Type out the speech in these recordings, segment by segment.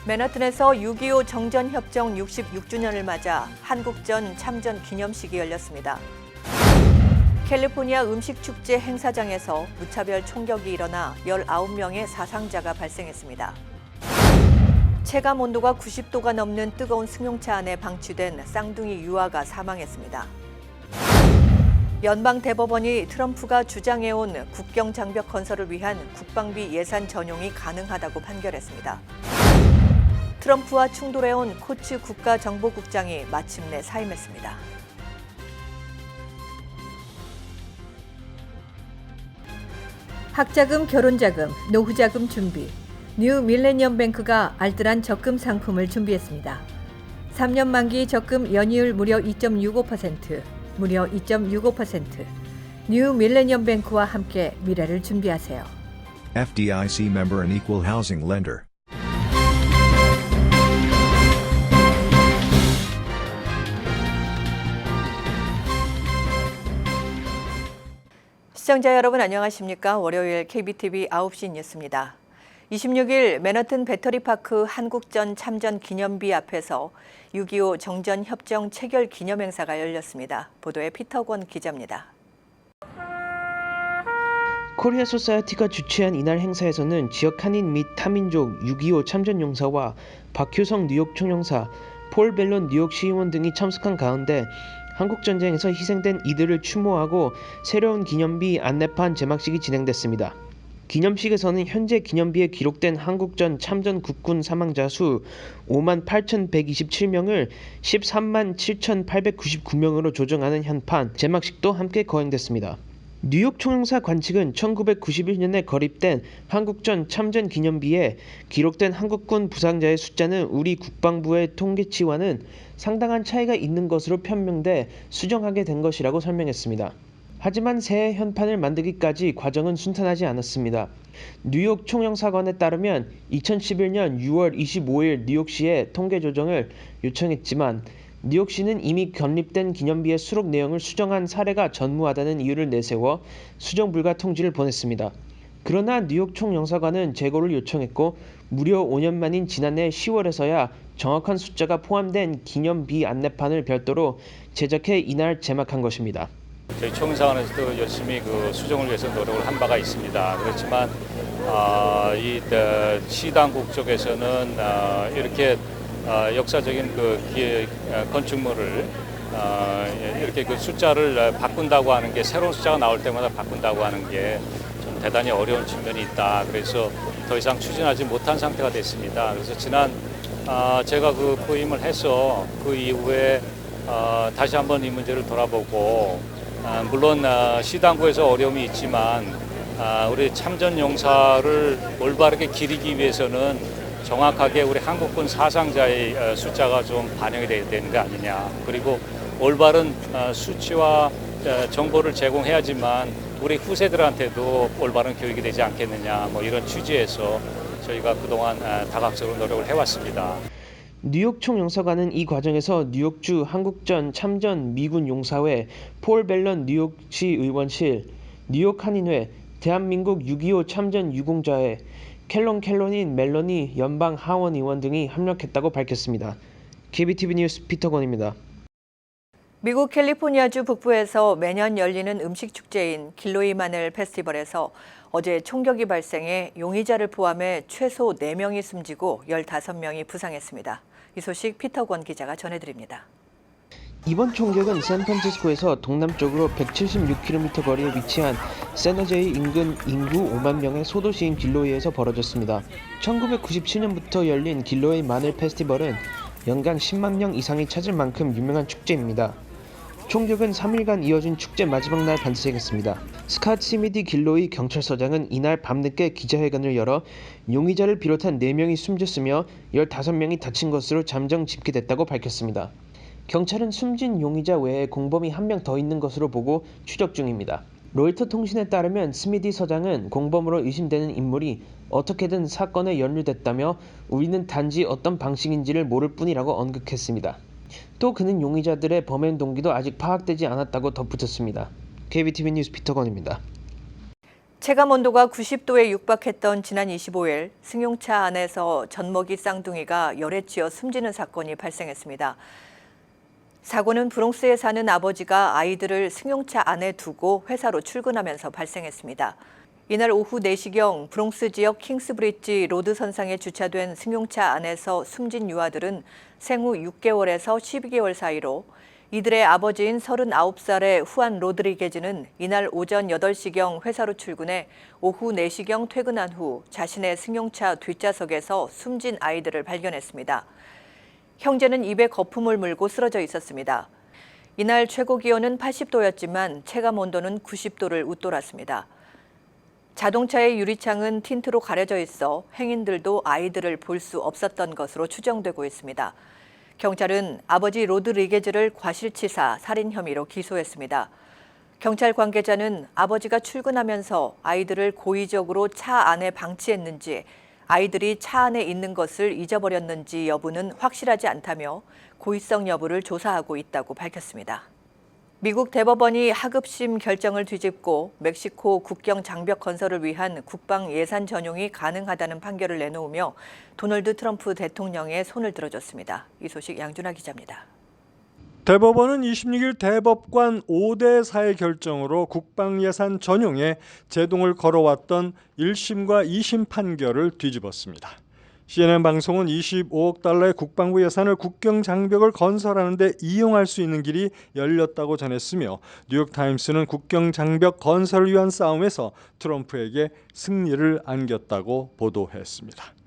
맨하튼에서 6.25 정전협정 66주년을 맞아 한국전 참전 기념식이 열렸습니다. 캘리포니아 음식축제 행사장에서 무차별 총격이 일어나 19명의 사상자가 발생했습니다. 체감 온도가 90도가 넘는 뜨거운 승용차 안에 방치된 쌍둥이 유아가 사망했습니다. 연방대법원이 트럼프가 주장해온 국경장벽 건설을 위한 국방비 예산 전용이 가능하다고 판결했습니다. 트럼프와 충돌해온 코츠 국가정보국장이 마침내 사임했습니다. 학자금, 결혼자금, 노후자금 준비. 뉴 밀레니엄 뱅크가 알뜰한 적금 상품을 준비했습니다. 3년 만기 적금 연이율 무려 2.65%, 무려 2.65%. 뉴 밀레니엄 뱅크와 함께 미래를 준비하세요. FDIC member and equal housing lender. 시청자 여러분 안녕하십니까? 월요일 KBTV 9시 뉴스입니다. 26일 맨하튼 배터리파크 한국전 참전 기념비 앞에서 6.25 정전협정 체결 기념행사가 열렸습니다. 보도에 피터권 기자입니다. 코리아 소사이어티가 주최한 이날 행사에서는 지역 한인 및 타민족 6.25 참전용사와 박효성 뉴욕 총영사, 폴 벨론 뉴욕 시의원 등이 참석한 가운데 한국전쟁에서 희생된 이들을 추모하고 새로운 기념비 안내판 제막식이 진행됐습니다. 기념식에서는 현재 기념비에 기록된 한국전 참전 국군 사망자 수 58,127명을 137,899명으로 조정하는 현판 제막식도 함께 거행됐습니다. 뉴욕 총영사 관측은 1991년에 거립된 한국전 참전 기념비에 기록된 한국군 부상자의 숫자는 우리 국방부의 통계치와는 상당한 차이가 있는 것으로 판명돼 수정하게 된 것이라고 설명했습니다. 하지만 새 현판을 만들기까지 과정은 순탄하지 않았습니다. 뉴욕 총영사관에 따르면 2011년 6월 25일 뉴욕시에 통계 조정을 요청했지만 뉴욕시는 이미 건립된 기념비의 수록 내용을 수정한 사례가 전무하다는 이유를 내세워 수정 불가 통지를 보냈습니다. 그러나 뉴욕 총영사관은 재고를 요청했고 무려 5년 만인 지난해 10월에서야 정확한 숫자가 포함된 기념비 안내판을 별도로 제작해 이날 제막한 것입니다. 저희 총영사관에서도 열심히 수정을 위해서 노력을 한 바가 있습니다. 그렇지만 이 시당국 쪽에서는 이렇게 역사적인 건축물을 이렇게 숫자를 바꾼다고 하는 게 새로운 숫자가 나올 때마다 바꾼다고 하는 게 좀 대단히 어려운 측면이 있다. 그래서 더 이상 추진하지 못한 상태가 됐습니다. 그래서 제가 부임을 해서 그 이후에 다시 한번 이 문제를 돌아보고 물론 시당국에서 어려움이 있지만 우리 참전 용사를 올바르게 기리기 위해서는 정확하게 우리 한국군 사상자의 숫자가 좀 반영이 돼야 되는 거 아니냐. 그리고 올바른 수치와 정보를 제공해야지만 우리 후세들한테도 올바른 교육이 되지 않겠느냐. 이런 취지에서 저희가 그동안 다각적으로 노력을 해왔습니다. 뉴욕 총영사관은 이 과정에서 뉴욕주 한국전 참전 미군 용사회, 폴 벨런 뉴욕시 의원실, 뉴욕 한인회, 대한민국 6.25 참전 유공자회, 켈론인 멜로니 연방 하원 의원 등이 협력했다고 밝혔습니다. KBTV 뉴스 피터건입니다. 미국 캘리포니아주 북부에서 매년 열리는 음식 축제인 길로이 마늘 페스티벌에서 어제 총격이 발생해 용의자를 포함해 최소 4명이 숨지고 15명이 부상했습니다. 이 소식 피터권 기자가 전해드립니다. 이번 총격은 샌프란시스코에서 동남쪽으로 176km 거리에 위치한 샌호제이 인근 인구 5만 명의 소도시인 길로이에서 벌어졌습니다. 1997년부터 열린 길로이 마늘 페스티벌은 연간 10만 명 이상이 찾을 만큼 유명한 축제입니다. 총격은 3일간 이어진 축제 마지막 날 발생했습니다. 스캇 시미디 길로이 경찰서장은 이날 밤늦게 기자회견을 열어 용의자를 비롯한 4명이 숨졌으며 15명이 다친 것으로 잠정 집계됐다고 밝혔습니다. 경찰은 숨진 용의자 외에 공범이 1명 더 있는 것으로 보고 추적 중입니다. 로이터 통신에 따르면 스미디 서장은 공범으로 의심되는 인물이 어떻게든 사건에 연루됐다며 우리는 단지 어떤 방식인지를 모를 뿐이라고 언급했습니다. 또 그는 용의자들의 범행 동기도 아직 파악되지 않았다고 덧붙였습니다. KBTV 뉴스 피터건입니다. 체감 온도가 90도에 육박했던 지난 25일 승용차 안에서 젖먹이 쌍둥이가 열에 치여 숨지는 사건이 발생했습니다. 사고는 브롱스에 사는 아버지가 아이들을 승용차 안에 두고 회사로 출근하면서 발생했습니다. 이날 오후 4시경 브롱스 지역 킹스브리지 로드 선상에 주차된 승용차 안에서 숨진 유아들은 생후 6개월에서 12개월 사이로 이들의 아버지인 39살의 후안 로드리게즈는 이날 오전 8시경 회사로 출근해 오후 4시경 퇴근한 후 자신의 승용차 뒷좌석에서 숨진 아이들을 발견했습니다. 형제는 입에 거품을 물고 쓰러져 있었습니다. 이날 최고 기온은 80도였지만 체감 온도는 90도를 웃돌았습니다. 자동차의 유리창은 틴트로 가려져 있어 행인들도 아이들을 볼 수 없었던 것으로 추정되고 있습니다. 경찰은 아버지 로드리게즈를 과실치사, 살인 혐의로 기소했습니다. 경찰 관계자는 아버지가 출근하면서 아이들을 고의적으로 차 안에 방치했는지 아이들이 차 안에 있는 것을 잊어버렸는지 여부는 확실하지 않다며 고의성 여부를 조사하고 있다고 밝혔습니다. 미국 대법원이 하급심 결정을 뒤집고 멕시코 국경 장벽 건설을 위한 국방 예산 전용이 가능하다는 판결을 내놓으며 도널드 트럼프 대통령의 손을 들어줬습니다. 이 소식 양준하 기자입니다. 대법원은 26일 대법관 5대 4의 결정으로 국방 예산 전용에 제동을 걸어왔던 1심과 2심 판결을 뒤집었습니다. CNN 방송은 25억 달러의 국방부 예산을 국경 장벽을 건설하는 데 이용할 수 있는 길이 열렸다고 전했으며 뉴욕타임스는 국경 장벽 건설을 위한 싸움에서 트럼프에게 승리를 안겼다고 보도했습니다.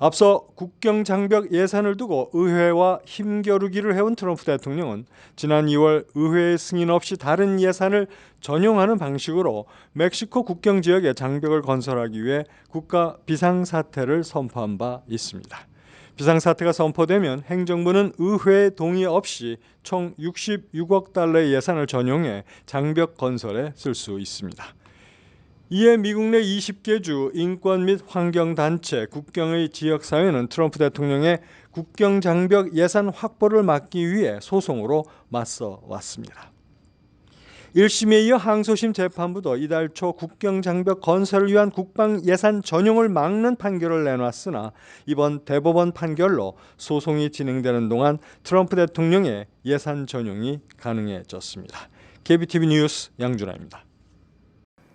앞서 국경 장벽 예산을 두고 의회와 힘겨루기를 해온 트럼프 대통령은 지난 2월 의회의 승인 없이 다른 예산을 전용하는 방식으로 멕시코 국경 지역에 장벽을 건설하기 위해 국가 비상사태를 선포한 바 있습니다. 비상사태가 선포되면 행정부는 의회의 동의 없이 총 66억 달러의 예산을 전용해 장벽 건설에 쓸 수 있습니다. 이에 미국 내 20개 주 인권 및 환경단체, 국경의 지역사회는 트럼프 대통령의 국경장벽 예산 확보를 막기 위해 소송으로 맞서 왔습니다. 1심에 이어 항소심 재판부도 이달 초 국경장벽 건설을 위한 국방 예산 전용을 막는 판결을 내놨으나 이번 대법원 판결로 소송이 진행되는 동안 트럼프 대통령의 예산 전용이 가능해졌습니다. KBTV 뉴스 양준하입니다.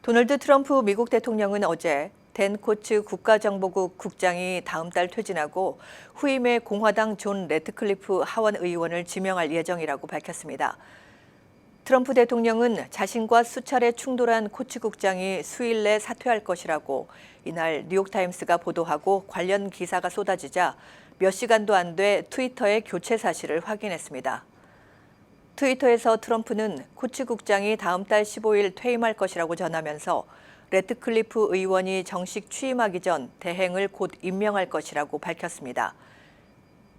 도널드 트럼프 미국 대통령은 어제 댄 코츠 국가정보국 국장이 다음 달 퇴진하고 후임의 공화당 존 래트클리프 하원 의원을 지명할 예정이라고 밝혔습니다. 트럼프 대통령은 자신과 수차례 충돌한 코츠 국장이 수일 내 사퇴할 것이라고 이날 뉴욕타임스가 보도하고 관련 기사가 쏟아지자 몇 시간도 안 돼 트위터의 교체 사실을 확인했습니다. 트위터에서 트럼프는 코츠 국장이 다음 달 15일 퇴임할 것이라고 전하면서 래트클리프 의원이 정식 취임하기 전 대행을 곧 임명할 것이라고 밝혔습니다.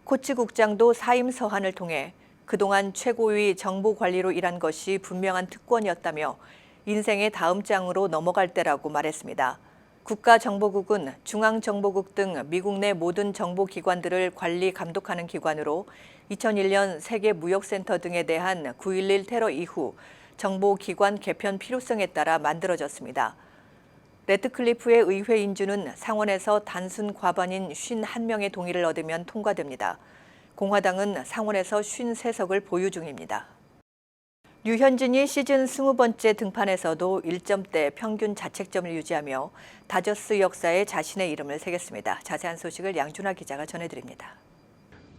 코츠 국장도 사임 서한을 통해 그동안 최고위 정보 관리로 일한 것이 분명한 특권이었다며 인생의 다음 장으로 넘어갈 때라고 말했습니다. 국가정보국은 중앙정보국 등 미국 내 모든 정보기관들을 관리 감독하는 기관으로 2001년 세계무역센터 등에 대한 9.11 테러 이후 정보기관 개편 필요성에 따라 만들어졌습니다. 래트클리프의 의회 인준은 상원에서 단순 과반인 51명의 동의를 얻으면 통과됩니다. 공화당은 상원에서 53석을 보유 중입니다. 류현진이 시즌 20번째 등판에서도 1점대 평균 자책점을 유지하며 다저스 역사에 자신의 이름을 새겼습니다. 자세한 소식을 양준하 기자가 전해드립니다.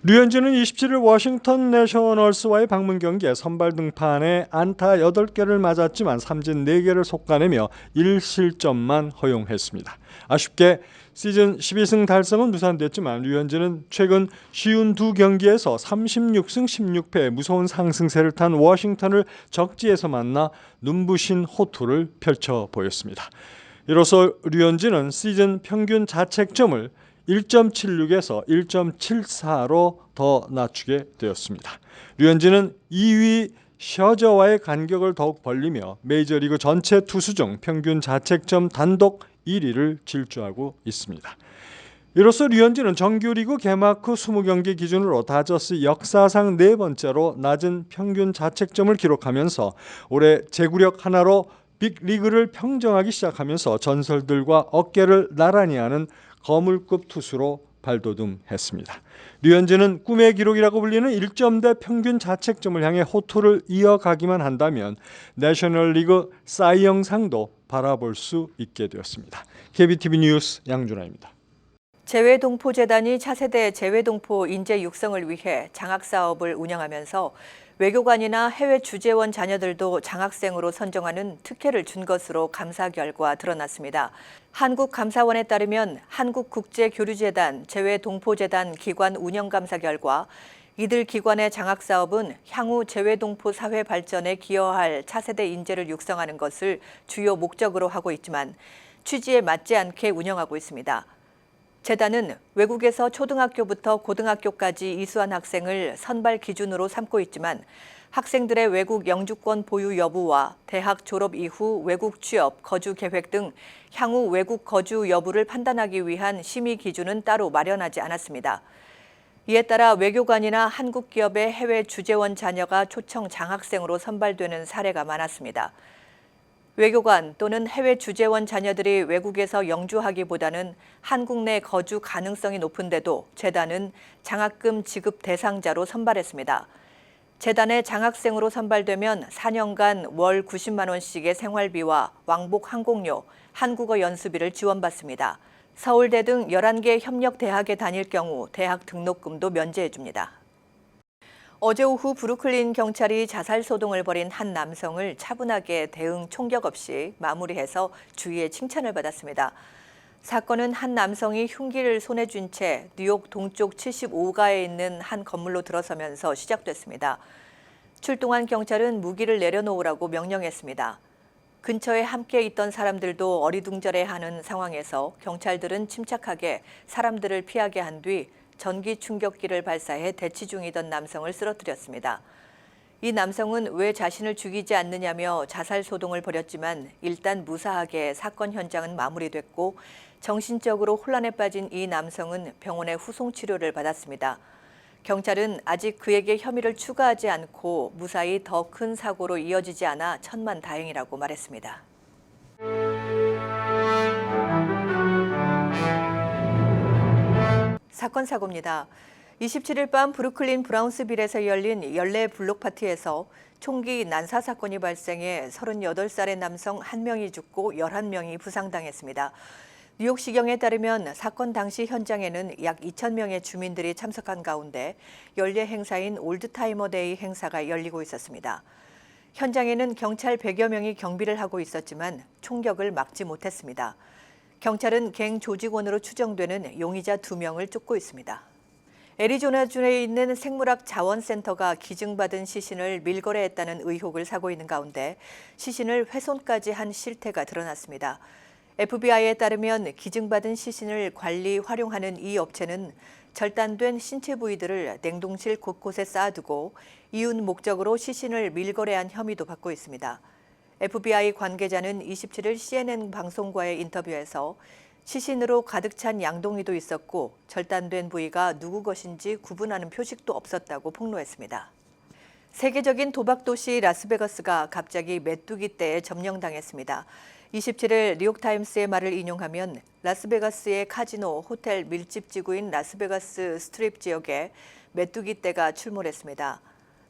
류현진은 27일 워싱턴 내셔널스와의 방문 경기에 선발 등판에 안타 8개를 맞았지만 삼진 4개를 솎아내며 1실점만 허용했습니다. 아쉽게 시즌 12승 달성은 무산됐지만 류현진은 최근 52경기에서 36승 16패 무서운 상승세를 탄 워싱턴을 적지에서 만나 눈부신 호투를 펼쳐 보였습니다. 이로써 류현진은 시즌 평균 자책점을 1.76에서 1.74로 더 낮추게 되었습니다. 류현진은 2위 셔저와의 간격을 더욱 벌리며 메이저리그 전체 투수 중 평균 자책점 단독 1위를 질주하고 있습니다. 이로써 류현진은 정규리그 개막 후 20경기 기준으로 다저스 역사상 4번째로 낮은 평균 자책점을 기록하면서 올해 제구력 하나로 빅리그를 평정하기 시작하면서 전설들과 어깨를 나란히 하는 거물급 투수로 발돋움했습니다. 류현진은 꿈의 기록이라고 불리는 1점대 평균 자책점을 향해 호투를 이어가기만 한다면 내셔널리그 사이영상도 바라볼 수 있게 되었습니다. KBTV 뉴스 양준하입니다. 재외동포재단이 차세대 재외동포 인재 육성을 위해 장학사업을 운영하면서 외교관이나 해외 주재원 자녀들도 장학생으로 선정하는 특혜를 준 것으로 감사 결과 드러났습니다. 한국감사원에 따르면 한국국제교류재단, 재외동포재단 기관 운영감사 결과 이들 기관의 장학사업은 향후 재외동포 사회 발전에 기여할 차세대 인재를 육성하는 것을 주요 목적으로 하고 있지만 취지에 맞지 않게 운영하고 있습니다. 재단은 외국에서 초등학교부터 고등학교까지 이수한 학생을 선발 기준으로 삼고 있지만 학생들의 외국 영주권 보유 여부와 대학 졸업 이후 외국 취업, 거주 계획 등 향후 외국 거주 여부를 판단하기 위한 심의 기준은 따로 마련하지 않았습니다. 이에 따라 외교관이나 한국 기업의 해외 주재원 자녀가 초청 장학생으로 선발되는 사례가 많았습니다. 외교관 또는 해외 주재원 자녀들이 외국에서 영주하기보다는 한국 내 거주 가능성이 높은데도 재단은 장학금 지급 대상자로 선발했습니다. 재단의 장학생으로 선발되면 4년간 월 90만 원씩의 생활비와 왕복 항공료, 한국어 연수비를 지원받습니다. 서울대 등 11개 협력대학에 다닐 경우 대학 등록금도 면제해 줍니다. 어제 오후 브루클린 경찰이 자살 소동을 벌인 한 남성을 차분하게 대응 총격 없이 마무리해서 주위의 칭찬을 받았습니다. 사건은 한 남성이 흉기를 손에 쥔 채 뉴욕 동쪽 75가에 있는 한 건물로 들어서면서 시작됐습니다. 출동한 경찰은 무기를 내려놓으라고 명령했습니다. 근처에 함께 있던 사람들도 어리둥절해하는 상황에서 경찰들은 침착하게 사람들을 피하게 한 뒤 전기 충격기를 발사해 대치 중이던 남성을 쓰러뜨렸습니다. 이 남성은 왜 자신을 죽이지 않느냐며 자살 소동을 벌였지만 일단 무사하게 사건 현장은 마무리됐고 정신적으로 혼란에 빠진 이 남성은 병원에 후송 치료를 받았습니다. 경찰은 아직 그에게 혐의를 추가하지 않고 무사히 더 큰 사고로 이어지지 않아 천만다행이라고 말했습니다. 사건 사고입니다. 27일 밤 브루클린 브라운스빌에서 열린 연례 블록 파티에서 총기 난사 사건이 발생해 38살의 남성 1명이 죽고 11명이 부상당했습니다. 뉴욕시경에 따르면 사건 당시 현장에는 약 2,000명의 주민들이 참석한 가운데 연례 행사인 올드타이머 데이 행사가 열리고 있었습니다. 현장에는 경찰 100여 명이 경비를 하고 있었지만 총격을 막지 못했습니다. 경찰은 갱 조직원으로 추정되는 용의자 2명을 쫓고 있습니다. 애리조나주에 있는 생물학 자원센터가 기증받은 시신을 밀거래했다는 의혹을 사고 있는 가운데 시신을 훼손까지 한 실태가 드러났습니다. FBI에 따르면 기증받은 시신을 관리, 활용하는 이 업체는 절단된 신체 부위들을 냉동실 곳곳에 쌓아두고 이윤 목적으로 시신을 밀거래한 혐의도 받고 있습니다. FBI 관계자는 27일 CNN 방송과의 인터뷰에서 시신으로 가득 찬 양동이도 있었고 절단된 부위가 누구 것인지 구분하는 표식도 없었다고 폭로했습니다. 세계적인 도박 도시 라스베가스가 갑자기 메뚜기 떼에 점령당했습니다. 27일 뉴욕타임스의 말을 인용하면 라스베가스의 카지노, 호텔 밀집 지구인 라스베가스 스트립 지역에 메뚜기 떼가 출몰했습니다.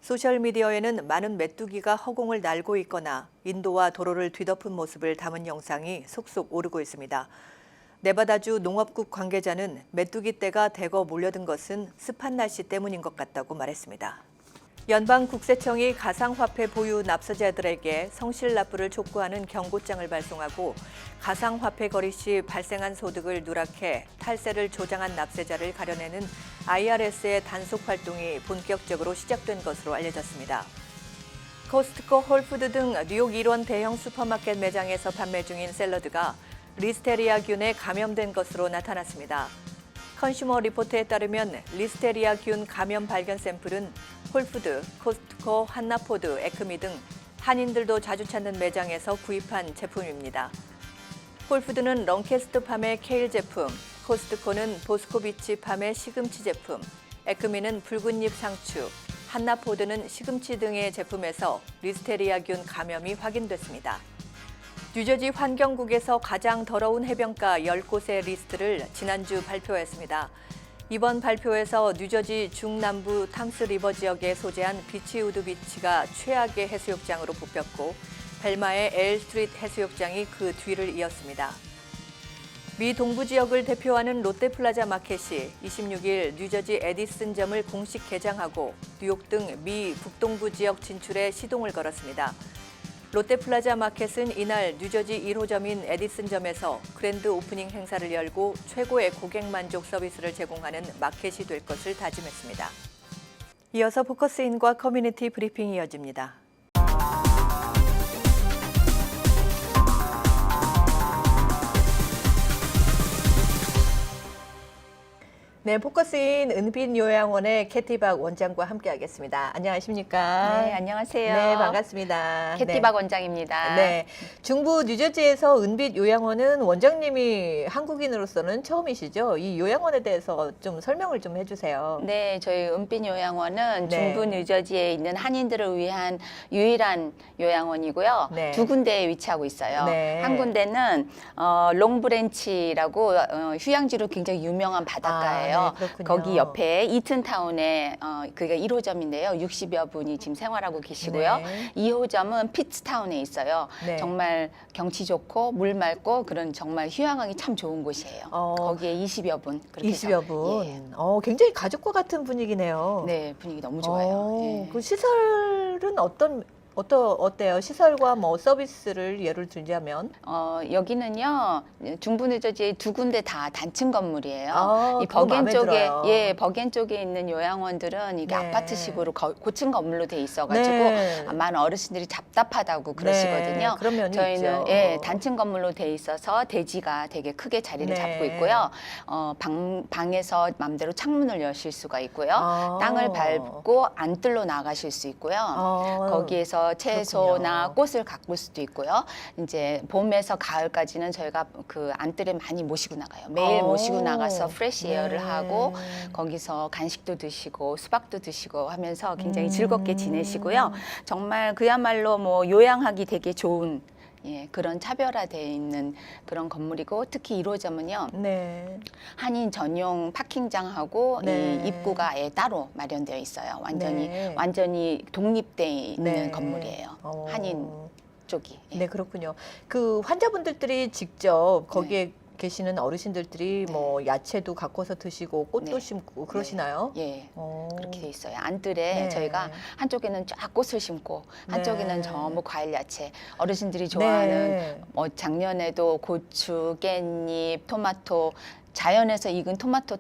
소셜미디어에는 많은 메뚜기가 허공을 날고 있거나 인도와 도로를 뒤덮은 모습을 담은 영상이 속속 오르고 있습니다. 네바다주 농업국 관계자는 메뚜기 떼가 대거 몰려든 것은 습한 날씨 때문인 것 같다고 말했습니다. 연방국세청이 가상화폐 보유 납세자들에게 성실 납부를 촉구하는 경고장을 발송하고 가상화폐 거래 시 발생한 소득을 누락해 탈세를 조장한 납세자를 가려내는 IRS의 단속 활동이 본격적으로 시작된 것으로 알려졌습니다. 코스트코, 홀푸드 등 뉴욕 일원 대형 슈퍼마켓 매장에서 판매 중인 샐러드가 리스테리아균에 감염된 것으로 나타났습니다. 컨슈머 리포트에 따르면 리스테리아균 감염 발견 샘플은 홀푸드, 코스트코, 한나포드, 에크미 등 한인들도 자주 찾는 매장에서 구입한 제품입니다. 홀푸드는 런캐스트 팜의 케일 제품, 코스트코는 보스코비치 팜의 시금치 제품, 에크미는 붉은잎 상추, 한나포드는 시금치 등의 제품에서 리스테리아균 감염이 확인됐습니다. 뉴저지 환경국에서 가장 더러운 해변가 10곳의 리스트를 지난주 발표했습니다. 이번 발표에서 뉴저지 중남부 탐스 리버 지역에 소재한 비치우드 비치가 최악의 해수욕장으로 뽑혔고 벨마의 엘 스트리트 해수욕장이 그 뒤를 이었습니다. 미 동부 지역을 대표하는 롯데플라자 마켓이 26일 뉴저지 에디슨점을 공식 개장하고 뉴욕 등 미 북동부 지역 진출에 시동을 걸었습니다. 롯데플라자 마켓은 이날 뉴저지 1호점인 에디슨점에서 그랜드 오프닝 행사를 열고 최고의 고객 만족 서비스를 제공하는 마켓이 될 것을 다짐했습니다. 이어서 포커스인과 커뮤니티 브리핑이 이어집니다. 네, 포커스인 은빛요양원의 캐티박 원장과 함께하겠습니다. 안녕하십니까? 네, 안녕하세요. 네, 반갑습니다. 캐티박 원장입니다. 네, 중부 뉴저지에서 은빛요양원은 원장님이 한국인으로서는 처음이시죠? 이 요양원에 대해서 좀 설명을 좀 해주세요. 네, 저희 은빛 요양원은 네. 중부 뉴저지에 있는 한인들을 위한 유일한 요양원이고요. 네. 두 군데에 위치하고 있어요. 네. 한 군데는 롱브랜치라고 휴양지로 굉장히 유명한 바닷가예요. 아, 네, 그렇군요. 거기 옆에 이튼타운에 그게 1호점인데요. 60여 분이 지금 생활하고 계시고요. 네. 2호점은 피츠타운에 있어요. 네. 정말 경치 좋고 물 맑고 그런 정말 휴양하기 참 좋은 곳이에요. 거기에 20여 분. 그렇게 20여 해서, 분. 예. 굉장히 가족과 같은 분위기네요. 네, 분위기 너무 좋아요. 예. 그 시설은 어때요? 시설과 뭐 서비스를 예를 들자면? 여기는요, 중부 뉴저지의 두 군데 다 단층 건물이에요. 아, 이 그거 버겐 마음에 쪽에, 들어요. 버겐 쪽에 있는 요양원들은 이게 네. 아파트식으로 고층 건물로 돼 있어가지고 네. 많은 어르신들이 답답하다고 그러시거든요. 네, 그런 면이 저희는 있죠. 단층 건물로 돼 있어서 대지가 되게 크게 자리를 네. 잡고 있고요. 방에서 맘대로 창문을 여실 수가 있고요. 땅을 밟고 안뜰로 나가실 수 있고요. 거기에서 채소나 그렇군요. 꽃을 가꿀 수도 있고요. 이제 봄에서 가을까지는 저희가 그 안뜰에 많이 모시고 나가요. 매일 모시고 나가서 프레시 에어를 네. 하고 거기서 간식도 드시고 수박도 드시고 하면서 굉장히 즐겁게 지내시고요. 정말 그야말로 뭐 요양하기 되게 좋은 그런 차별화되어 있는 그런 건물이고 특히 1호점은요. 네. 한인 전용 파킹장하고 네. 이 입구가 아예 따로 마련되어 있어요. 네. 완전히 독립되어 있는 네. 건물이에요. 한인 쪽이. 예. 네, 그렇군요. 그 환자분들이 직접 거기에 계시는 어르신들이 뭐 야채도 가꿔서 드시고 꽃도 네. 심고 그러시나요? 예. 어. 그렇게 돼 있어요. 안뜰에 네. 저희가 한쪽에는 쫙 꽃을 심고 한쪽에는 네. 전부 과일 야채. 어르신들이 좋아하는 네. 작년에도 고추, 깻잎, 토마토 자연에서 익은 토마토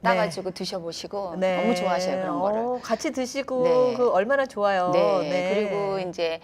따가지고 드셔보시고 네. 너무 좋아하셔요 그런 거를. 같이 드시고 네. 그 얼마나 좋아요. 네. 그리고 이제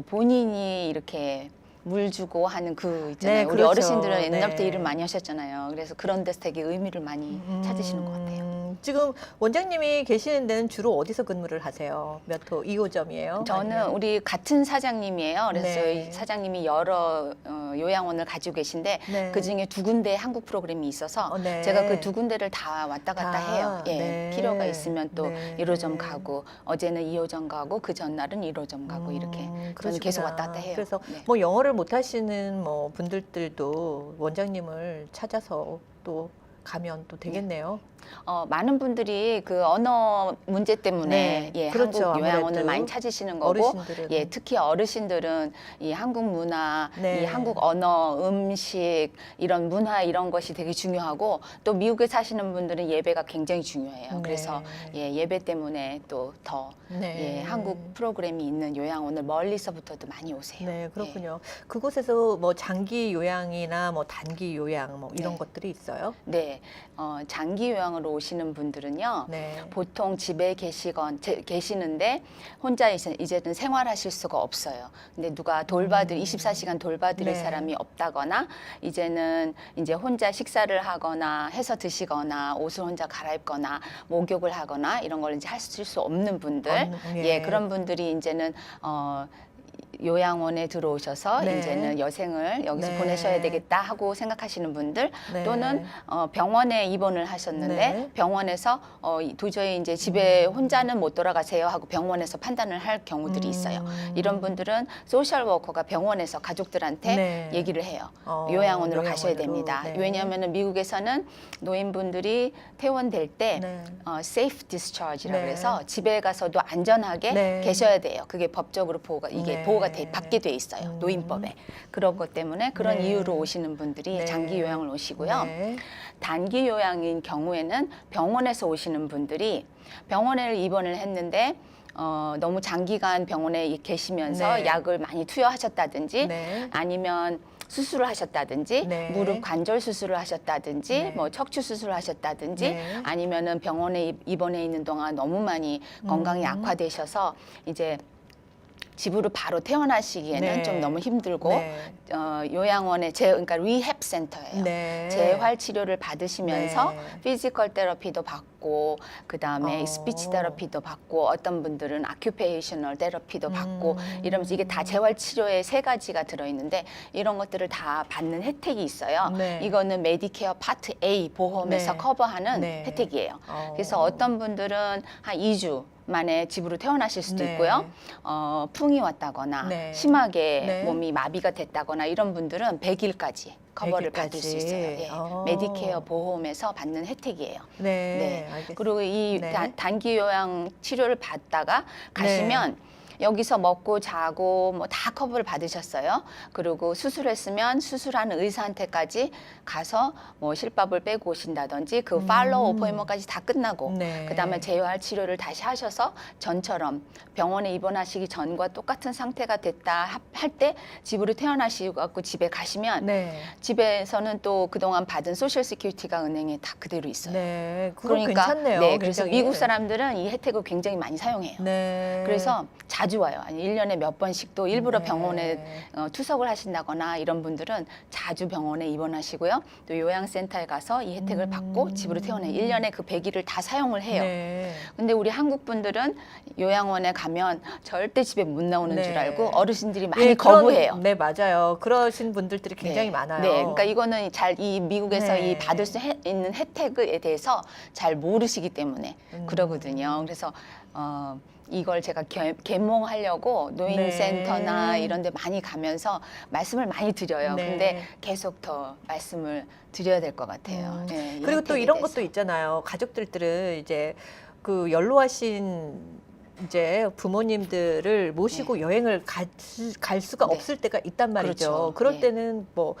본인이 이렇게 물 주고 하는 그 있잖아요. 네, 우리 그렇죠. 어르신들은 옛날부터 네. 일을 많이 하셨잖아요. 그래서 그런 데서 되게 의미를 많이 찾으시는 것 같아요. 지금 원장님이 계시는 데는 주로 어디서 근무를 하세요? 몇 호? 2호점이에요? 저는 우리 같은 사장님이에요. 그래서 네. 저희 사장님이 여러 요양원을 가지고 계신데 네. 그중에 두 군데 한국 프로그램이 있어서 네. 제가 그 두 군데를 다 왔다 갔다 다, 해요. 예, 네. 필요가 있으면 또 네. 1호점 가고 어제는 2호점 가고 그 전날은 1호점 가고 이렇게 저는 그러시구나. 계속 왔다 갔다 해요. 그래서 네. 뭐 영어를 못 하시는 뭐 분들도 원장님을 찾아서 또 가면 또 되겠네요. 많은 분들이 그 언어 문제 때문에 네, 그렇죠. 한국 요양원을 아무래도 많이 찾으시는 거고 어르신들은. 특히 어르신들은 이 한국 문화, 네. 이 한국 언어, 음식 이런 문화 이런 것이 되게 중요하고 또 미국에 사시는 분들은 예배가 굉장히 중요해요. 네. 그래서 예배 때문에 또 더 네. 한국 프로그램이 있는 요양원을 멀리서부터도 많이 오세요. 네, 그렇군요. 그곳에서 뭐 장기 요양이나 뭐 단기 요양 뭐 이런 네. 것들이 있어요? 네, 장기 요양으로 오시는 분들은요. 네. 보통 집에 계시는데 혼자 이제는 생활하실 수가 없어요. 근데 누가 24시간 돌봐드릴 네. 사람이 없다거나 이제는 이제 혼자 식사를 하거나 해서 드시거나 옷을 혼자 갈아입거나 목욕을 하거나 이런 걸 이제 하실 수 없는 분들, 예. 그런 분들이 이제는 요양원에 들어오셔서 네. 이제는 여생을 여기서 네. 보내셔야 되겠다 하고 생각하시는 분들 네. 또는 병원에 입원을 하셨는데 네. 병원에서 도저히 이제 집에 혼자는 못 돌아가세요 하고 병원에서 판단을 할 경우들이 있어요. 이런 분들은 소셜 워커가 병원에서 가족들한테 네. 얘기를 해요. 요양원으로 가셔야 요양원으로. 됩니다. 네. 왜냐하면 미국에서는 노인분들이 퇴원될 때 네. safe discharge라고 네. 해서 집에 가서도 안전하게 네. 계셔야 돼요. 그게 법적으로 이게 네. 보호가 받게 돼 있어요. 노인법에. 그런 것 때문에 그런 네. 이유로 오시는 분들이 네. 장기 요양을 오시고요. 네. 단기 요양인 경우에는 병원에서 오시는 분들이 병원에 입원을 했는데 너무 장기간 병원에 계시면서 네. 약을 많이 투여하셨다든지 네. 아니면 수술을 하셨다든지 네. 무릎 관절 수술을 하셨다든지 네. 뭐 척추 수술을 하셨다든지 네. 아니면은 병원에 입원해 있는 동안 너무 많이 건강이 악화되셔서 이제 집으로 바로 퇴원하시기에는 네. 좀 너무 힘들고 네. 요양원에 그러니까 리헵 센터예요. 네. 재활 치료를 받으시면서 네. 피지컬 테라피도 받고 그다음에 스피치 테라피도 받고 어떤 분들은 아큐페이셔널 테라피도 받고 이러면서 이게 다 재활 치료에 3가지가 들어 있는데 이런 것들을 다 받는 혜택이 있어요. 네. 이거는 메디케어 파트 A 보험에서 네. 커버하는 네. 혜택이에요. 그래서 어떤 분들은 한 2주 만에 집으로 퇴원하실 수도 네. 있고요. 풍이 왔다거나 네. 심하게 네. 몸이 마비가 됐다거나 이런 분들은 100일까지 커버를 100일까지. 받을 수 있어요. 예. 메디케어 보험에서 받는 혜택이에요. 네. 알겠습니다. 그리고 이 네. 단기 요양 치료를 받다가 가시면 여기서 먹고 자고 뭐 다 커버를 받으셨어요. 그리고 수술했으면 수술하는 의사한테까지 가서 뭐 실밥을 빼고 오신다든지 그 팔로우 어포인먼트까지 다 끝나고 네. 그다음에 재활 치료를 다시 하셔서 전처럼 병원에 입원하시기 전과 똑같은 상태가 됐다 할 때 집으로 퇴원하시고 갖고 집에 가시면 네. 집에서는 또 그동안 받은 소셜 시큐리티가 은행에 다 그대로 있어요. 네. 그거 괜찮네요. 네, 그래서 굉장히. 미국 사람들은 이 혜택을 굉장히 많이 사용해요. 네. 그래서 자주 와요. 아니 1년에 몇 번씩 또 일부러 네. 병원에 투석을 하신다거나 이런 분들은 자주 병원에 입원하시고요. 또 요양센터에 가서 이 혜택을 받고 집으로 퇴원해요. 1년에 그 100일을 다 사용을 해요. 네. 근데 우리 한국 분들은 요양원에 가면 절대 집에 못 나오는 네. 줄 알고 어르신들이 많이 예, 거부해요. 네, 맞아요. 그러신 분들이 굉장히 네. 많아요. 네, 그러니까 이거는 이 미국에서 네. 이 받을 수 있는 혜택에 대해서 잘 모르시기 때문에 그러거든요. 그래서 이걸 제가 계몽하려고 노인센터나 네. 이런 데 많이 가면서 말씀을 많이 드려요. 네. 근데 계속 더 말씀을 드려야 될 것 같아요. 네, 이 그리고 또 혜택에 이런 대해서. 것도 있잖아요. 가족들은 이제 그 연로하신 이제 부모님들을 모시고 여행을 갈 수가 네. 없을 때가 있단 말이죠. 그렇죠. 그럴 예. 때는 뭐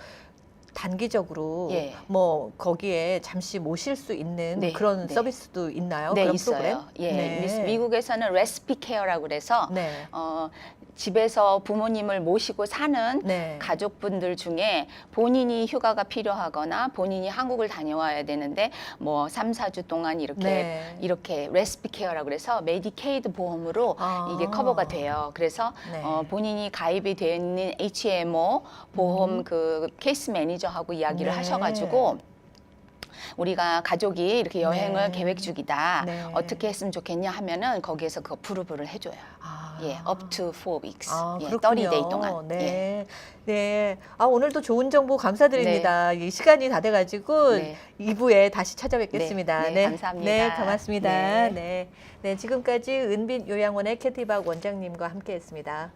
단기적으로 예. 뭐 거기에 잠시 모실 수 있는 네, 그런 네. 서비스도 있나요? 네, 그런 있어요. 프로그램? 예, 네. 미국에서는 레시피 케어라고 그래서 네. 집에서 부모님을 모시고 사는 네. 가족분들 중에 본인이 휴가가 필요하거나 본인이 한국을 다녀와야 되는데 뭐 3, 4주 동안 네. 이렇게 레시피 케어라고 그래서 메디케이드 보험으로 이게 커버가 돼요. 그래서 네. 본인이 가입이 되어 있는 HMO 보험 그 케이스 매니저하고 이야기를 네. 하셔가지고 우리가 가족이 이렇게 여행을 네. 계획 중이다. 네. 어떻게 했으면 좋겠냐 하면은 거기에서 그 어프로브를 해줘요. 아. 예, up to 4 weeks. 예, 그렇군요. 30day 동안. 네. 예. 네. 오늘도 좋은 정보 감사드립니다. 이 시간이 다 돼가지고 네. 2부에 다시 찾아뵙겠습니다. 네, 감사합니다. 네, 고맙습니다. 네. 네. 네, 지금까지 은빛 요양원의 캐티박 원장님과 함께했습니다.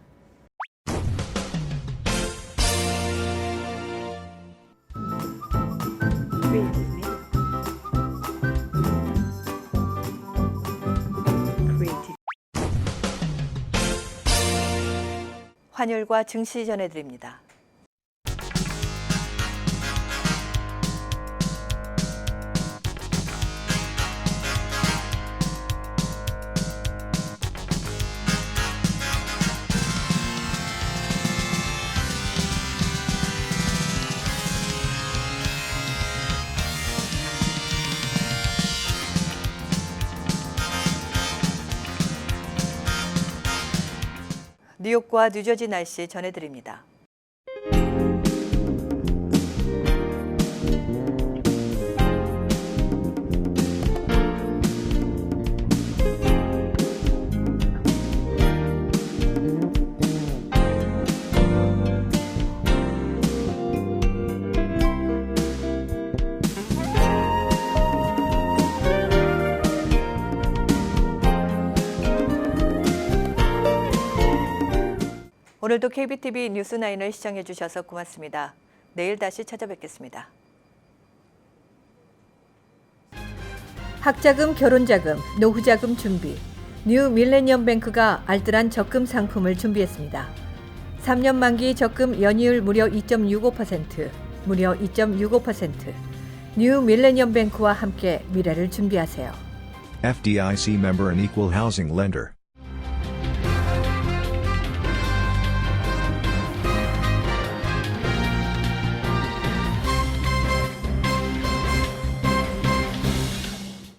환율과 증시 전해드립니다. 뉴욕과 뉴저지 날씨 전해드립니다. 오늘도 KBTV 뉴스9을 시청해 주셔서 고맙습니다. 내일 다시 찾아뵙겠습니다. 학자금, 결혼자금, 노후자금 준비. 뉴 밀레니엄 뱅크가 알뜰한 적금 상품을 준비했습니다. 3년 만기 적금 연이율 무려 2.65%, 무려 2.65%. 뉴 밀레니엄 뱅크와 함께 미래를 준비하세요. FDIC member and equal housing lender.